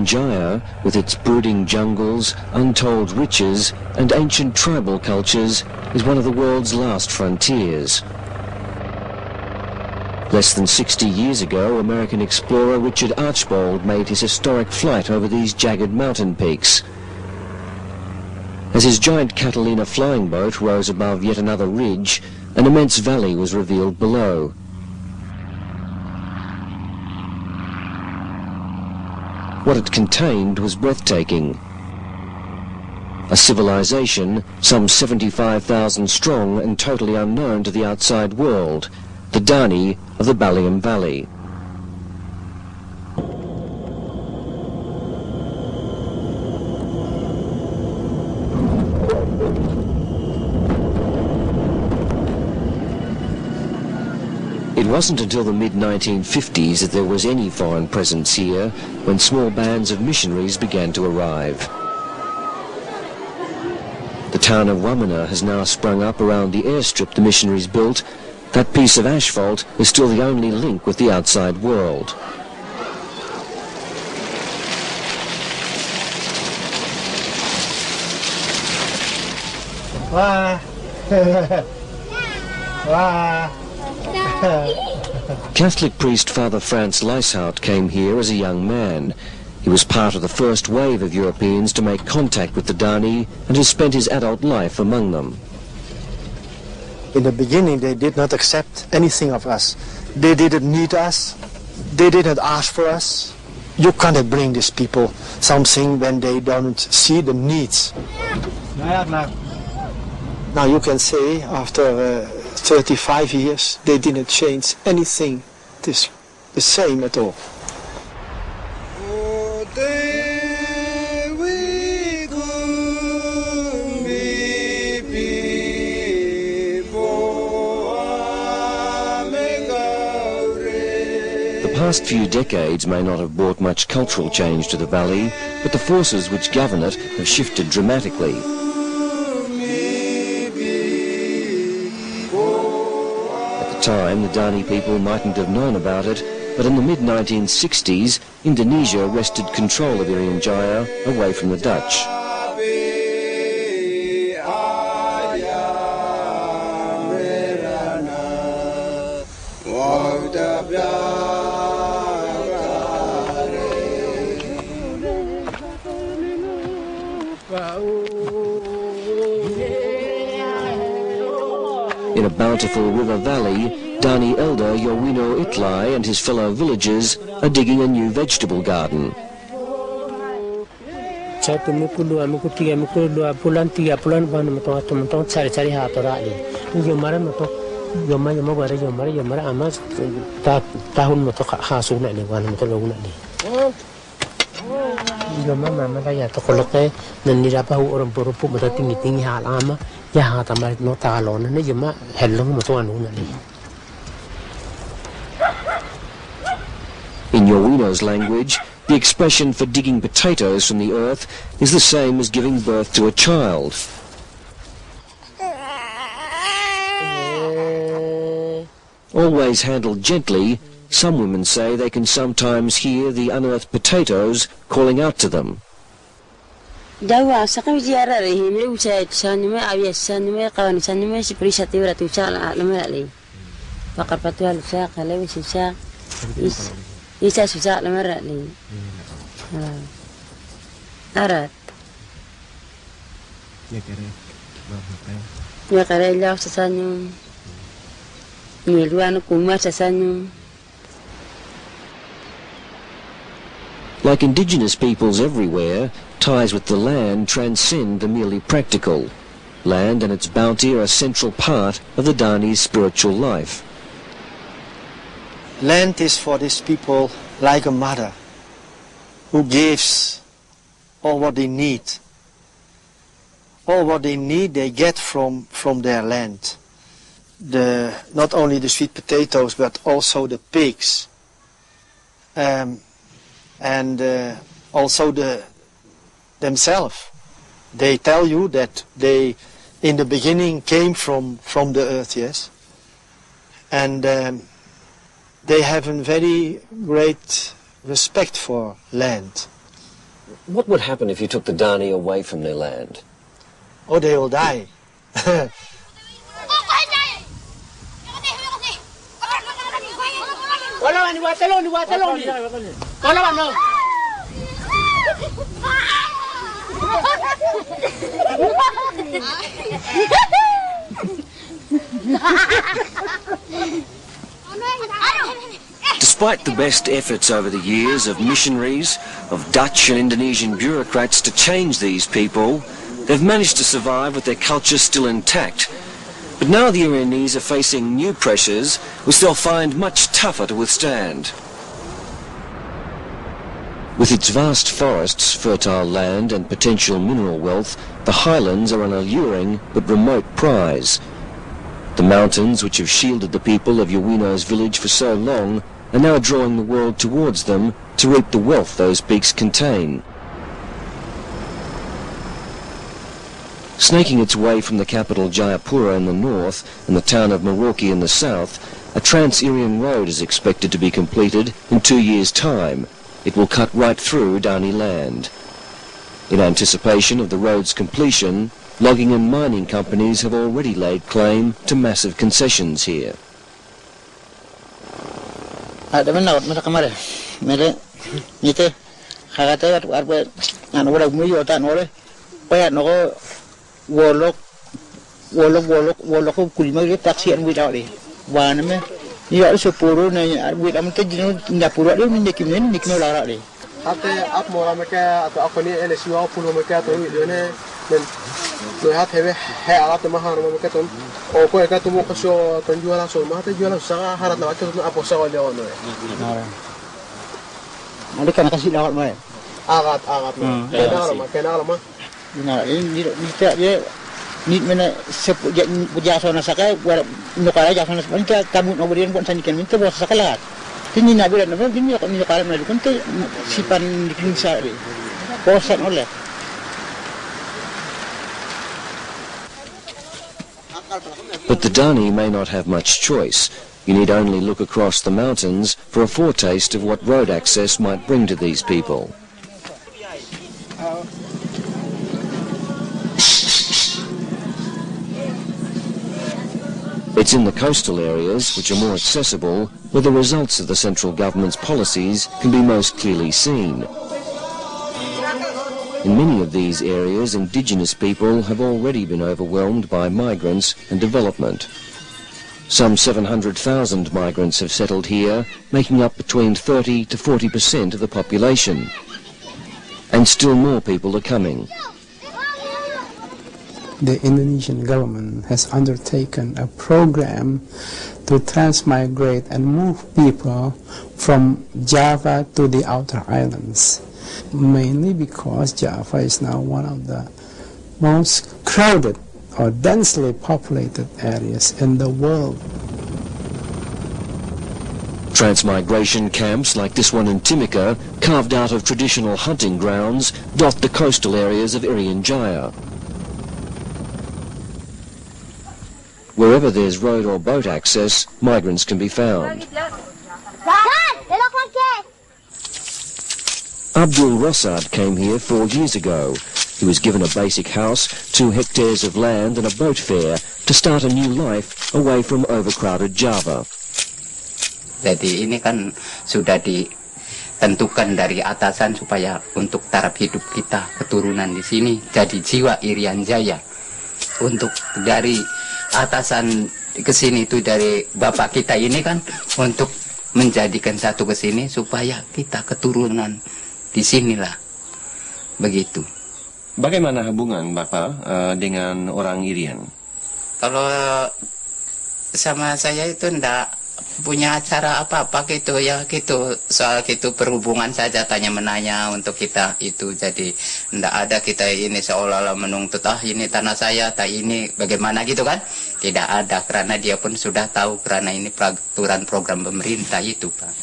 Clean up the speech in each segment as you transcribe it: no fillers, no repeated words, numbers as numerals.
Irian Jaya, with its brooding jungles, untold riches and ancient tribal cultures, is one of the world's last frontiers. Less than 60 years ago, American explorer Richard Archbold made his historic flight over these jagged mountain peaks. As his giant Catalina flying boat rose above yet another ridge, an immense valley was revealed below. What it contained was breathtaking. A civilization some 75,000 strong and totally unknown to the outside world, the Dani of the Baliem Valley. It wasn't until the mid-1950s that there was any foreign presence here, when small bands of missionaries began to arrive. The town of Wamena has now sprung up around the airstrip the missionaries built. That piece of asphalt is still the only link with the outside world. Catholic priest Father Franz Leishout came here as a young man. He was part of the first wave of Europeans to make contact with the Dani and has spent his adult life among them. In the beginning, they did not accept anything of us. They didn't need us. They didn't ask for us. You cannot bring these people something when they don't see the needs. Now you can say after 35 years, they didn't change anything. It is the same at all. The past few decades may not have brought much cultural change to the valley, but the forces which govern it have shifted dramatically. Time, the Dani people mightn't have known about it, but in the mid-1960s, Indonesia wrested control of Irian Jaya away from the Dutch. In a bountiful river valley, Dani elder Yowino Itlai and his fellow villagers are digging a new vegetable garden. In Yowino's language, the expression for digging potatoes from the earth is the same as giving birth to a child. Always handled gently, some women say they can sometimes hear the unearthed potatoes calling out to them. Like indigenous peoples everywhere, ties with the land transcend the merely practical. Land and its bounty are a central part of the Dani's spiritual life. Land is for these people like a mother who gives all what they need. All what they need they get from their land. Not only the sweet potatoes but also the pigs. And also themselves. They tell you that they in the beginning came from the earth, yes. And they have a very great respect for land. What would happen if you took the Dani away from their land? Oh, they will die. Despite the best efforts over the years of missionaries, of Dutch and Indonesian bureaucrats to change these people, they've managed to survive with their culture still intact. But now the Irianese are facing new pressures which they'll find much tougher to withstand. With its vast forests, fertile land and potential mineral wealth, the highlands are an alluring but remote prize. The mountains, which have shielded the people of Yawino's village for so long, are now drawing the world towards them to reap the wealth those peaks contain. Snaking its way from the capital Jayapura in the north and the town of Merauke in the south, a Trans-Irian road is expected to be completed in 2 years' time. It will cut right through Dani land. In anticipation of the road's completion, logging and mining companies have already laid claim to massive concessions here. But the Dani may not have much choice. You need only look across the mountains for a foretaste of what road access might bring to these people. It's in the coastal areas, which are more accessible, where the results of the central government's policies can be most clearly seen. In many of these areas, indigenous people have already been overwhelmed by migrants and development. Some 700,000 migrants have settled here, making up between 30 to 40% of the population. And still more people are coming. The Indonesian government has undertaken a program to transmigrate and move people from Java to the outer islands, mainly because Java is now one of the most crowded or densely populated areas in the world. Transmigration camps like this one in Timika, carved out of traditional hunting grounds, dot the coastal areas of Irian Jaya. Wherever there's road or boat access, migrants can be found. Abdul Rosad came here 4 years ago. He was given a basic house, 2 hectares of land and a boat fare to start a new life away from overcrowded Java. Jadi ini kan sudah ditentukan dari atasan supaya untuk taraf hidup kita keturunan di sini jadi jiwa Irian Jaya. Untuk dari atasan ke sini itu dari bapak kita ini kan untuk menjadikan satu ke sini supaya kita keturunan di sinilah begitu. Bagaimana hubungan Bapak dengan orang Irian? Kalau sama saya itu ndak punya acara apa-apa gitu ya gitu, soal gitu perhubungan saja tanya menanya untuk kita itu, jadi ndak ada kita ini seolah-olah menuntut ini tanah saya tak ini bagaimana gitu kan, tidak ada, karena dia pun sudah tahu karena ini peraturan program pemerintah itu Pak.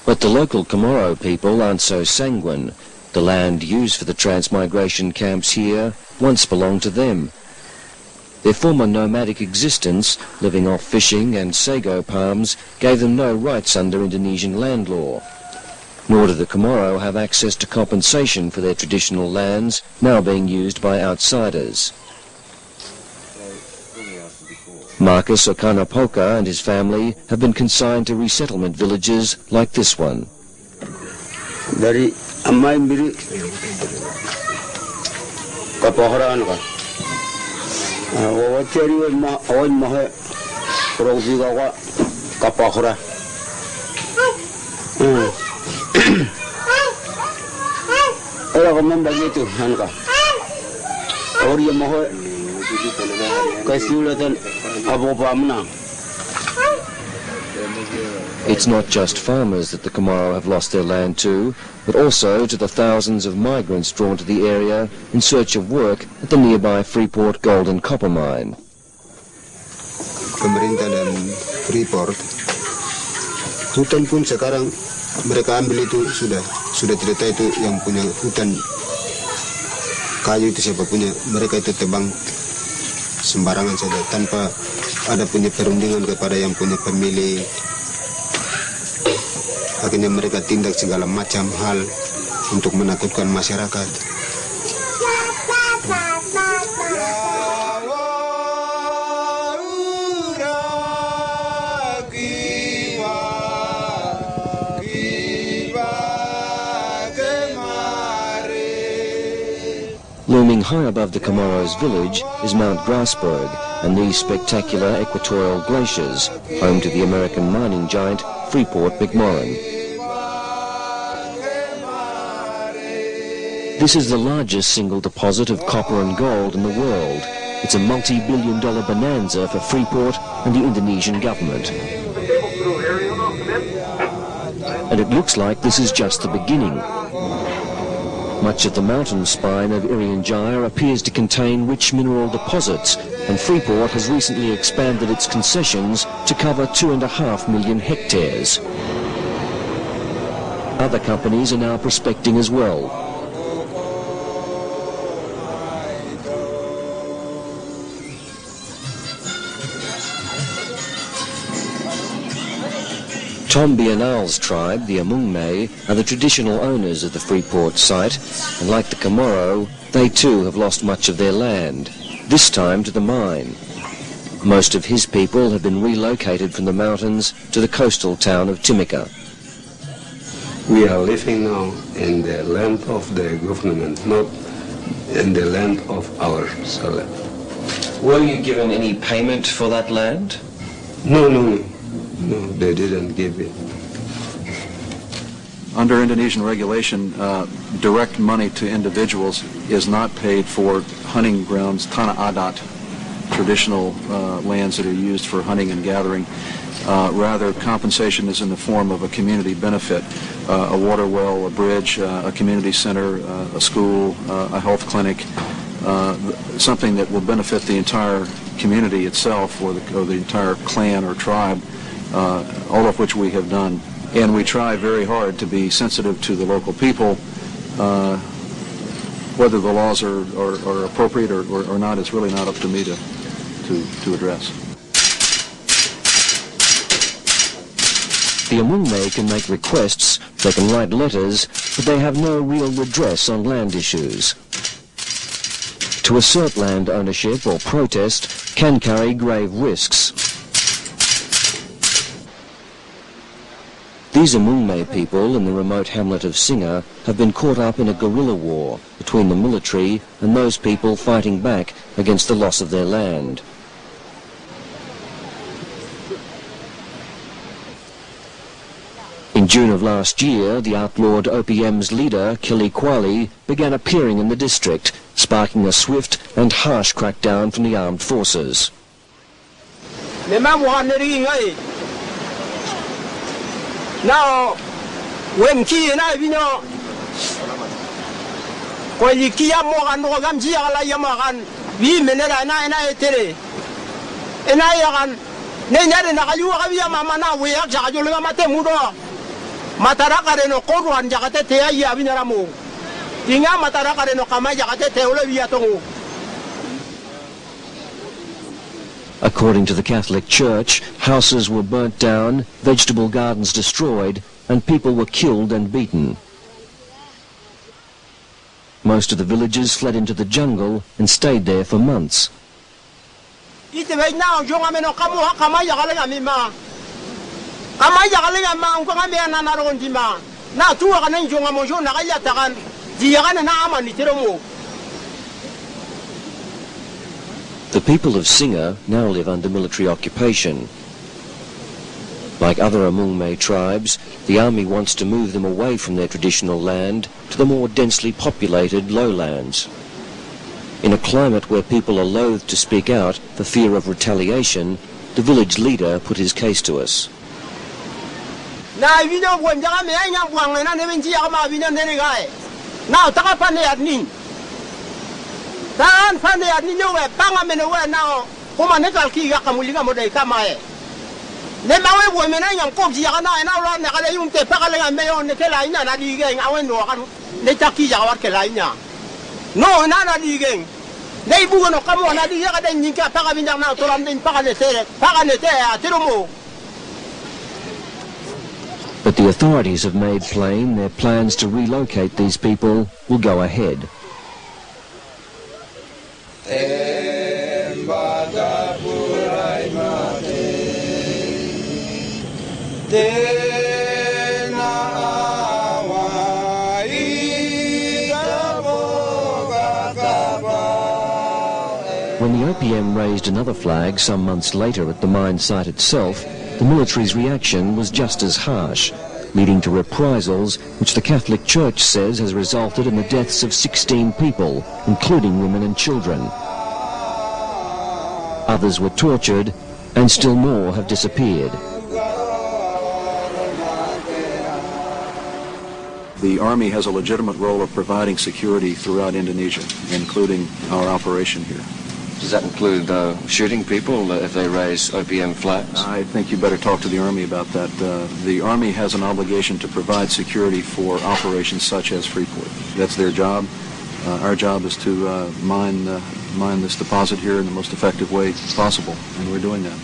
But the local Komoro people aren't so sanguine. The land used for the transmigration camps here once belonged to them. Their former nomadic existence, living off fishing and sago palms, gave them no rights under Indonesian land law. Nor did the Komoro have access to compensation for their traditional lands, now being used by outsiders. Marcus Okanapoka and his family have been consigned to resettlement villages like this one. Dari amai biri kapaharan ka. Wawachari ma awan mahe rogi gawa kapahara. Orang kaman begitu hanka. Orang yang mahe kesulatan apa mana. It's not just farmers that the Komoro have lost their land to, but also to the thousands of migrants drawn to the area in search of work at the nearby Freeport gold and copper mine. Pemerintah dan Freeport, hutan pun sekarang mereka ambil itu sudah tidak tahu itu yang punya hutan kayu itu siapa punya, mereka itu tebang sembarangan saja tanpa ada punya perundingan kepada yang punya pemilik. Akhirnya mereka tindak segala macam hal untuk menakutkan masyarakat. Looming high above the Komoro's village is Mount Grasberg and these spectacular equatorial glaciers, home to the American mining giant Freeport-McMoRan. This is the largest single deposit of copper and gold in the world. It's a multi-billion-dollar bonanza for Freeport and the Indonesian government. And it looks like this is just the beginning. Much of the mountain spine of Irian Jaya appears to contain rich mineral deposits, and Freeport has recently expanded its concessions to cover 2.5 million hectares. Other companies are now prospecting as well. Tom Bienal's tribe, the Amungme, are the traditional owners of the Freeport site, and like the Komoro, they too have lost much of their land, this time to the mine. Most of his people have been relocated from the mountains to the coastal town of Timika. We are living now in the land of the government, not in the land of ourselves. Were you given any payment for that land? No, they didn't give it. Under Indonesian regulation, direct money to individuals is not paid for hunting grounds, tanah adat, traditional lands that are used for hunting and gathering. Rather, compensation is in the form of a community benefit, a water well, a bridge, a community center, a school, a health clinic, something that will benefit the entire community itself or the entire clan or tribe, all of which we have done. And we try very hard to be sensitive to the local people. Whether the laws are appropriate or not is really not up to me to address. The Amungme can make requests, they can write letters, but they have no real redress on land issues. To assert land ownership or protest can carry grave risks. These Amungme people in the remote hamlet of Singa have been caught up in a guerrilla war between the military and those people fighting back against the loss of their land. In June of last year, the outlawed OPM's leader, Kili Kwali, began appearing in the district, sparking a swift and harsh crackdown from the armed forces. Now, when Ki and I, you know, when you Kia Moran, Nogamjia, Yamaran, we Menera and I, Tere, and I ran, Nena, you have Yamana, we are Jajulamate Mudo, Mataraka no Koru and Jakate, Yavinaramu, Tinga Mataraka no Kama Jakate, Olaviatongo. According to the Catholic Church, houses were burnt down, vegetable gardens destroyed, and people were killed and beaten. Most of the villagers fled into the jungle and stayed there for months. The people of Singa now live under military occupation. Like other Amungme tribes, the army wants to move them away from their traditional land to the more densely populated lowlands. In a climate where people are loath to speak out for fear of retaliation, the village leader put his case to us. But the authorities have made plain their plans to relocate these people will go ahead. When the OPM raised another flag some months later at the mine site itself, the military's reaction was just as harsh, leading to reprisals which the Catholic Church says has resulted in the deaths of 16 people, including women and children. Others were tortured, and still more have disappeared. The Army has a legitimate role of providing security throughout Indonesia, including our operation here. Does that include shooting people if they raise OPM flags? I think you better talk to the Army about that. The Army has an obligation to provide security for operations such as Freeport. That's their job. Our job is to mine this deposit here in the most effective way possible, and we're doing that.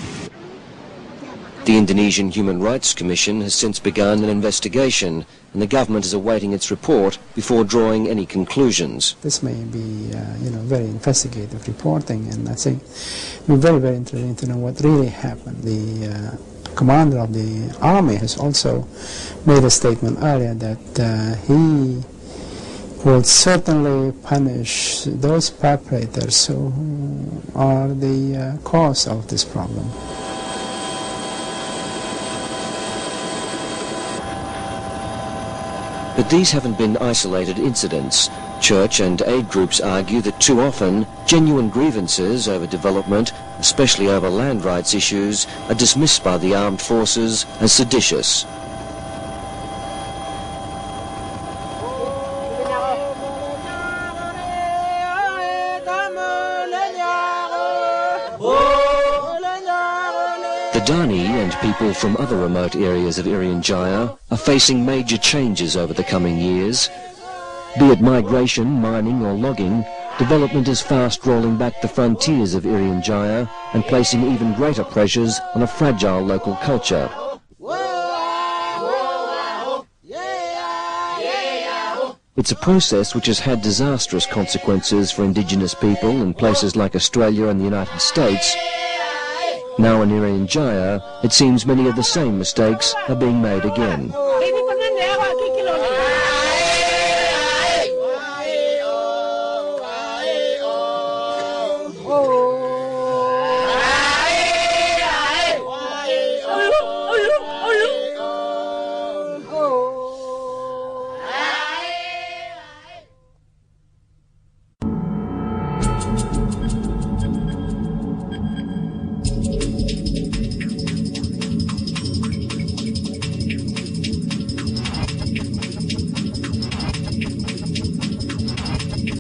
The Indonesian Human Rights Commission has since begun an investigation, and the government is awaiting its report before drawing any conclusions. This may be, very investigative reporting, and I think we're very, very interested to know what really happened. The commander of the army has also made a statement earlier that he will certainly punish those perpetrators who are the cause of this problem. But these haven't been isolated incidents. Church and aid groups argue that too often, genuine grievances over development, especially over land rights issues, are dismissed by the armed forces as seditious. The Dani and people from other remote areas of Irian Jaya are facing major changes over the coming years. Be it migration, mining or logging, development is fast rolling back the frontiers of Irian Jaya and placing even greater pressures on a fragile local culture. It's a process which has had disastrous consequences for indigenous people in places like Australia and the United States. Now in Irian Jaya, it seems many of the same mistakes are being made again.